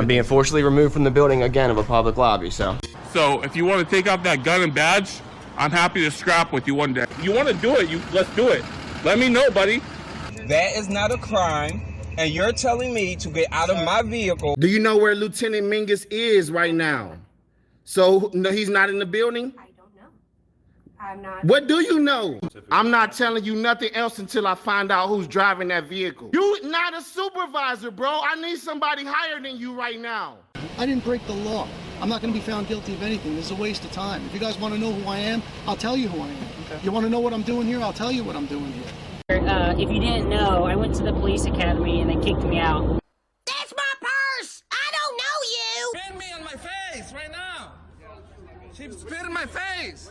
I'm being forcibly removed from the building again of a public lobby, so. So if you want to take out that gun and badge, I'm happy to scrap with you one day. You want to do it, let's do it. Let me know, buddy. That is not a crime, and you're telling me to get out of my vehicle. Do you know where Lieutenant Mingus is right now? So, no, he's not in the building? I don't know. I'm not. What do you know? I'm not telling you nothing else until I find out who's driving that vehicle. You not a supervisor, bro. I need somebody higher than you right now. I didn't break the law. I'm not going to be found guilty of anything. This is a waste of time. If you guys want to know who I am, I'll tell you who I am. Okay. You want to know what I'm doing here? I'll tell you what I'm doing here. If you didn't know, I went to the police academy and they kicked me out. That's my purse! I don't know you! Spit me on my face right now! She spit in my face!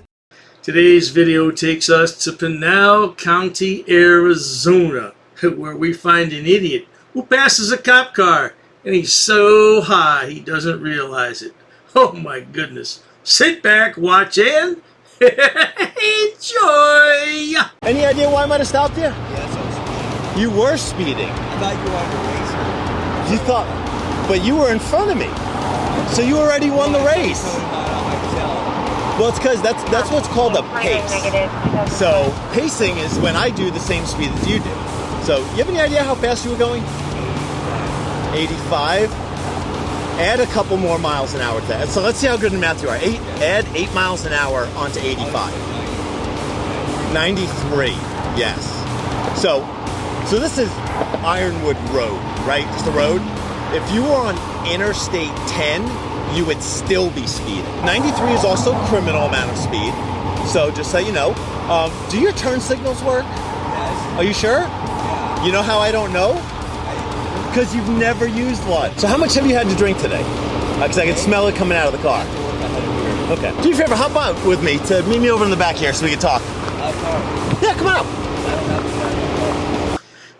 Today's video takes us to Pinal County, Arizona, where we find an idiot who passes a cop car, and he's so high he doesn't realize it. Oh my goodness. Sit back, watch, and enjoy! Any idea why I might have stopped you? Yes, I was speeding. You were speeding. I thought you wanted to race her. You thought, but you were in front of me. So you already won the race. Well, it's because that's what's called a pace. So pacing is when I do the same speed as you do. So you have any idea how fast you were going? 85. Add a couple more miles an hour to that. So let's see how good in math you are. Add 8 miles an hour onto 85. 93. Yes. So this is Ironwood Road, right? Just the road. If you were on Interstate 10, you would still be speeding. 93 is also a criminal amount of speed. So just so you know, do your turn signals work? Yes. Are you sure? Yeah. You know how I don't know? Because you've never used one. So how much have you had to drink today? Because I can smell it coming out of the car. Okay. Do you a favor, hop on with me to meet me over in the back here so we can talk. Yeah, come on up.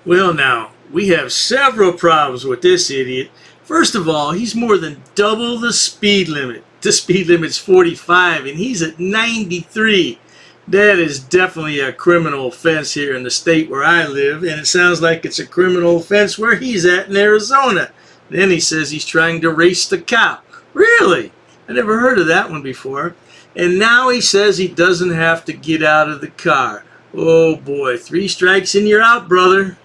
Well now, we have several problems with this idiot. First of all, he's more than double the speed limit. The speed limit's 45 and he's at 93. That is definitely a criminal offense here in the state where I live, and it sounds like it's a criminal offense where he's at in Arizona. Then he says he's trying to race the cop. Really? I never heard of that one before. And now he says he doesn't have to get out of the car. Oh boy, 3 strikes and you're out, brother.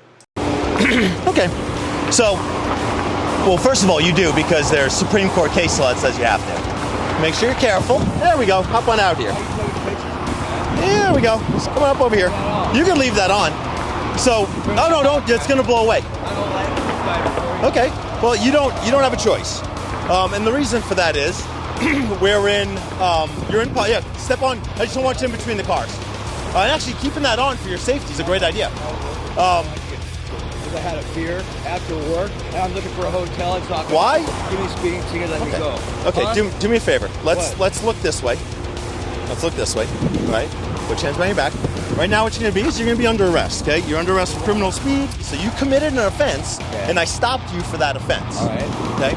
Okay. So, well, first of all, you do because there's Supreme Court case law that says you have to. Make sure you're careful. There we go. Hop on out here. There we go. Just come on up over here. You can leave that on. So, no, don't. It's gonna blow away. Okay. Well, you don't have a choice. And the reason for that is, you're in. Yeah. Step on. I just don't want you in between the cars. And actually, keeping that on for your safety is a great idea. I had a beer after work, and I'm looking for a hotel. It's not Why? Give me speeding ticket. Let me go. Okay. Huh? Do me a favor. Let's look this way. Let's look this way. All right. Put your hands behind your back. Right now what you're going to be is you're going to be under arrest, okay? You're under arrest for criminal speed. So you committed an offense, and I stopped you for that offense. All right. Okay?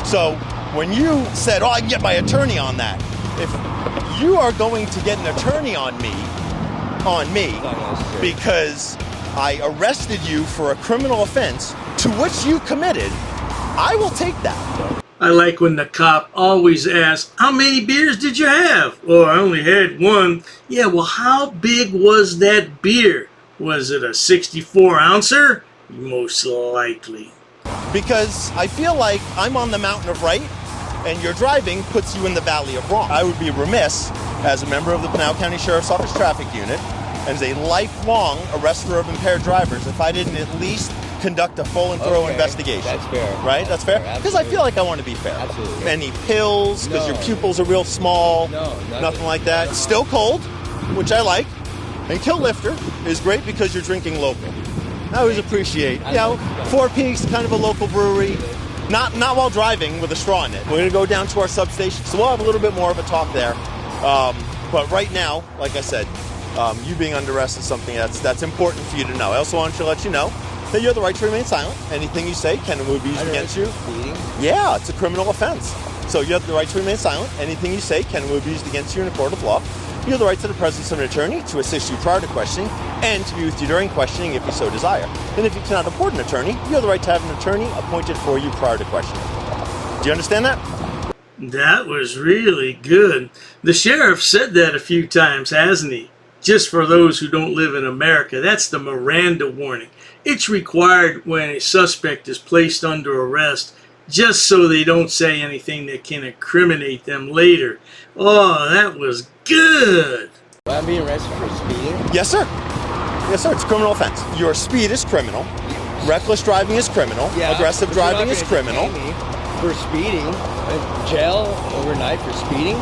So when you said, oh, I can get my attorney on that, if you are going to get an attorney on me, because I arrested you for a criminal offense to which you committed, I will take that. I like when the cop always asks, how many beers did you have? Oh, I only had 1. Yeah, well, how big was that beer? Was it a 64-ouncer? Most likely. Because I feel like I'm on the mountain of right, and your driving puts you in the valley of wrong. I would be remiss, as a member of the Pinal County Sheriff's Office Traffic Unit, and as a lifelong arrestor of impaired drivers, if I didn't at least conduct a full and thorough investigation. That's fair. Right? That's fair? Because I feel like I want to be fair. Absolutely. Any pills, because your pupils are real small. No, nothing like that. No. Still cold, which I like. And Kill Lifter is great because you're drinking local. I always appreciate, Four Peaks, kind of a local brewery. Not while driving with a straw in it. We're going to go down to our substation, so we'll have a little bit more of a talk there. But right now, like I said, you being under arrest is something that's important for you to know. I also wanted to let you know that you have the right to remain silent. Anything you say can and will be used against you. Yeah, it's a criminal offense. So you have the right to remain silent. Anything you say can and will be used against you in a court of law. You have the right to the presence of an attorney to assist you prior to questioning and to be with you during questioning if you so desire. And if you cannot afford an attorney, you have the right to have an attorney appointed for you prior to questioning. Do you understand that? That was really good. The sheriff said that a few times, hasn't he? Just for those who don't live in America, that's the Miranda warning. It's required when a suspect is placed under arrest, just so they don't say anything that can incriminate them later. Oh, that was good. I'm being arrested for speeding. Yes, sir. Yes, sir. It's a criminal offense. Your speed is criminal. Reckless driving is criminal. Yeah, Aggressive but you're driving not is gonna criminal. detain me for speeding. Jail overnight for speeding.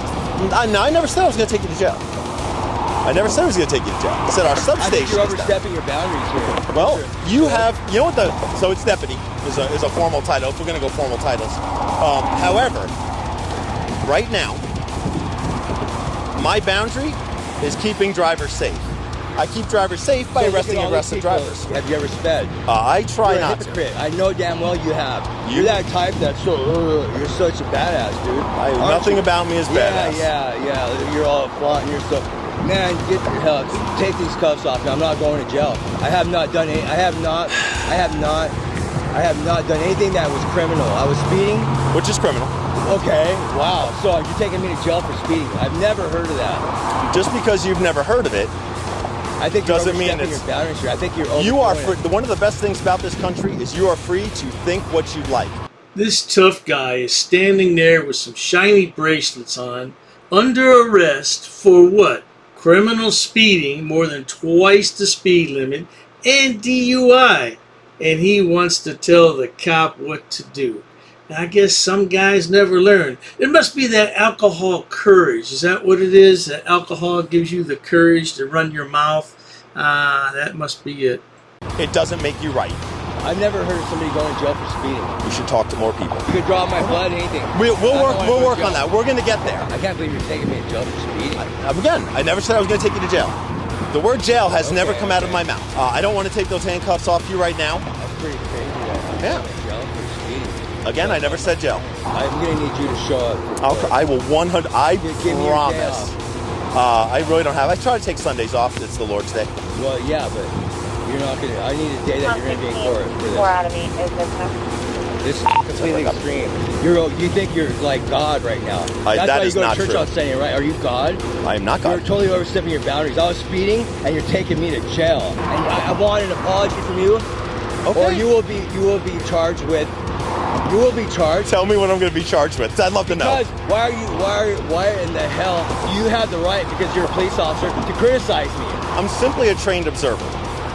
No, I never said I was going to take you to jail. I never said I was going to take you to jail. I said our I substation think you're is down. overstepping your boundaries here. Well, you have, you know what so it's deputy is a formal title. If we're going to go formal titles. However, right now, my boundary is keeping drivers safe. I keep drivers safe by So look arresting at all aggressive these people. drivers. Have you ever sped? I try You're a not to. hypocrite. I know damn well you have. You're that type that's so, you're such a badass, dude. Nothing about me is badass. Yeah. You're all flaunting your stuff. Man, get your hell. Take these cuffs off. Now, I'm not going to jail. I have not done any. I have not done anything that was criminal. I was speeding. Which is criminal. Okay. Wow. So you're taking me to jail for speeding? I've never heard of that. Just because you've never heard of it, I think you're doesn't mean overstepping it's. your boundaries here. I think you're. You are overdoing free. One of the best things about this country is you are free to think what you like. This tough guy is standing there with some shiny bracelets on, under arrest for what? Criminal speeding, more than twice the speed limit, and DUI. And he wants to tell the cop what to do. Now, I guess some guys never learn. It must be that alcohol courage. Is that what it is? That alcohol gives you the courage to run your mouth? That must be it. It doesn't make you right. I've never heard of somebody going to jail for speeding. You should talk to more people. You could draw my blood, anything. We'll work on that. We're going to get there. I can't believe you're taking me to jail for speeding. Again, I never said I was going to take you to jail. The word jail has never come out of my mouth. I don't want to take those handcuffs off you right now. That's pretty crazy. Yeah. Jail for speeding. Again, I never said jail. I'm going to need you to show up. I will 100. I Give me your day promise. I really don't have. I try to take Sundays off. It's the Lord's Day. Well, yeah, but you're not going to. I need a day that you're going to be in court for this. 4 out of 8 is this. This is completely extreme. You think you're like God right now. That's that why you is go not to church true. on Sunday, right? Are you God? I am not God. You're totally overstepping your boundaries. I was speeding, and you're taking me to jail. And I want an apology from you, Okay. or you will be charged with. You will be charged. Tell me what I'm going to be charged with. I'd love to know. Because why in the hell do you have the right, because you're a police officer, to criticize me? I'm simply a trained observer.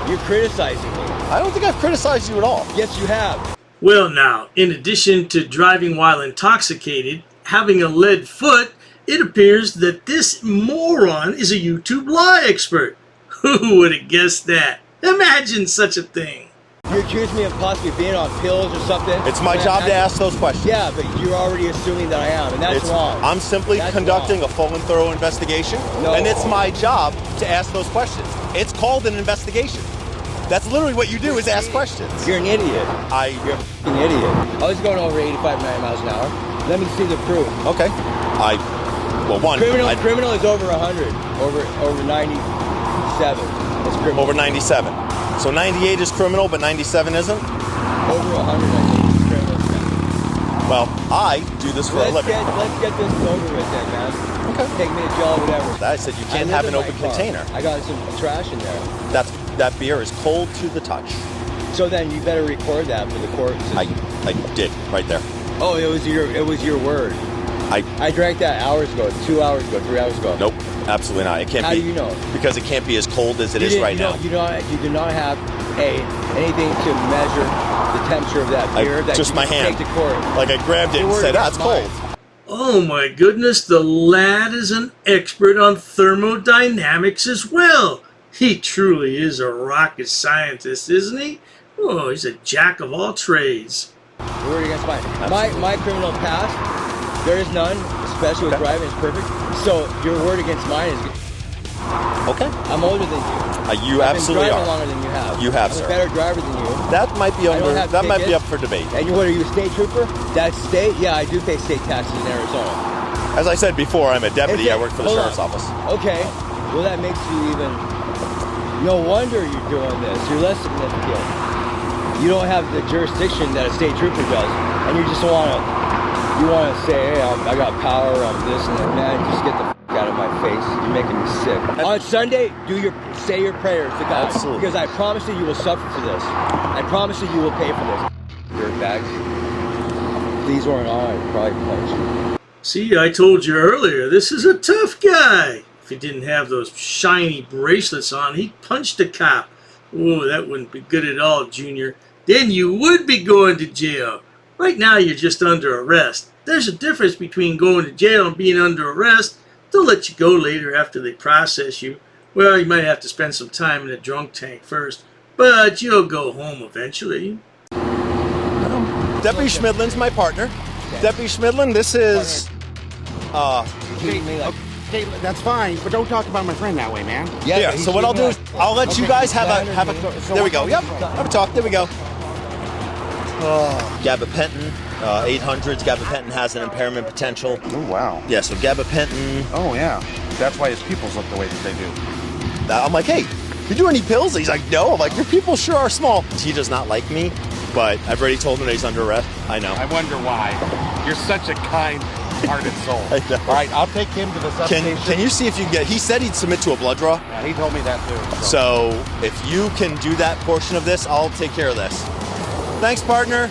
You're criticizing me. I don't think I've criticized you at all. Yes, you have. Well now, in addition to driving while intoxicated, having a lead foot, it appears that this moron is a YouTube law expert. Who would have guessed that? Imagine such a thing. You accuse me of possibly being on pills or something. It's my job to ask those questions. Yeah, but you're already assuming that I am, and that's wrong. I'm simply conducting a full and thorough investigation, and it's my job to ask those questions. It's called an investigation. That's literally what you do, is ask questions. You're an idiot. You're an idiot. I was going over 85, 90 miles an hour. Let me see the proof. Okay. Criminal is over 100, over 97. It's criminal. Over 97. So 98 is criminal, but 97 isn't? Over 100, I think, is criminal. Well, I do this for a living. Let's get this over with then, man. Okay. Take me to jail or whatever. I said you can't have an open container. I got some trash in there. That beer is cold to the touch. So then you better record that for the court. I did, right there. Oh, it was your word. I drank that hours ago, 2 hours ago, 3 hours ago. Nope, absolutely not. It can't be. How do you know? Because it can't be as cold as it is right now. You do not have anything to measure the temperature of that beer that just you my can hand. take to court. Like I grabbed it and said, it's cold. Oh my goodness, the lad is an expert on thermodynamics as well. He truly is a rocket scientist, isn't he? Oh, he's a jack of all trades. Your word against mine. My criminal past, there is none, especially with driving, is perfect. So your word against mine is good. Okay. I'm older than you. You absolutely are. I've been driving are. longer than you have. You have, I'm sir. a better driver than you. That might be up for debate. And what are you, a state trooper? That's state? Yeah, I do pay state taxes in Arizona. As I said before, I'm a deputy. I work for the sheriff's office. Okay. Well, that makes you even. No wonder you're doing this. You're less significant. You don't have the jurisdiction that a state trooper does, and you just want to You want to say, hey, I got power, I'm this and that. Man, just get the f out of my face. You're making me sick. On Sunday, say your prayers to God. Absolutely. Because I promise you will suffer for this. I promise you will pay for this. Dirtbags. If these weren't on, I'd probably punch you. See, I told you earlier, this is a tough guy. If he didn't have those shiny bracelets on, he'd punch the cop. Oh, that wouldn't be good at all, Junior. Then you would be going to jail. Right now, you're just under arrest. There's a difference between going to jail and being under arrest. They'll let you go later after they process you. Well, you might have to spend some time in a drunk tank first, but you'll go home eventually. Deputy Schmidlin's my partner. Deputy Schmidlin, this is... Okay, that's fine, but don't talk about my friend that way, man. Yeah, so what I'll do is I'll let you guys have a there we go. Yep, have a talk. There we go. Gabapentin, 800s. Gabapentin has an impairment potential. Oh, wow. Yeah, so gabapentin. Oh, yeah. That's why his pupils look the way that they do. I'm like, hey, you do any pills? He's like, no. I'm like, your pupils sure are small. He does not like me, but I've already told him that he's under arrest. I know. I wonder why. You're such a kind-hearted soul. I know. All right, I'll take him to the substation. Can you see if you can get... He said he'd submit to a blood draw. Yeah, he told me that too. So if you can do that portion of this, I'll take care of this. Thanks, partner.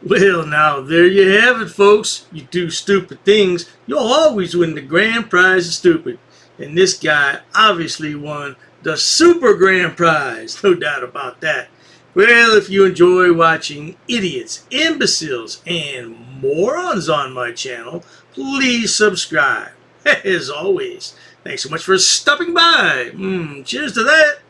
Well, now, there you have it, folks. You do stupid things, you'll always win the grand prize of stupid. And this guy obviously won the super grand prize, no doubt about that. Well, if you enjoy watching idiots, imbeciles, and morons on my channel, please subscribe. As always, thanks so much for stopping by. Cheers to that.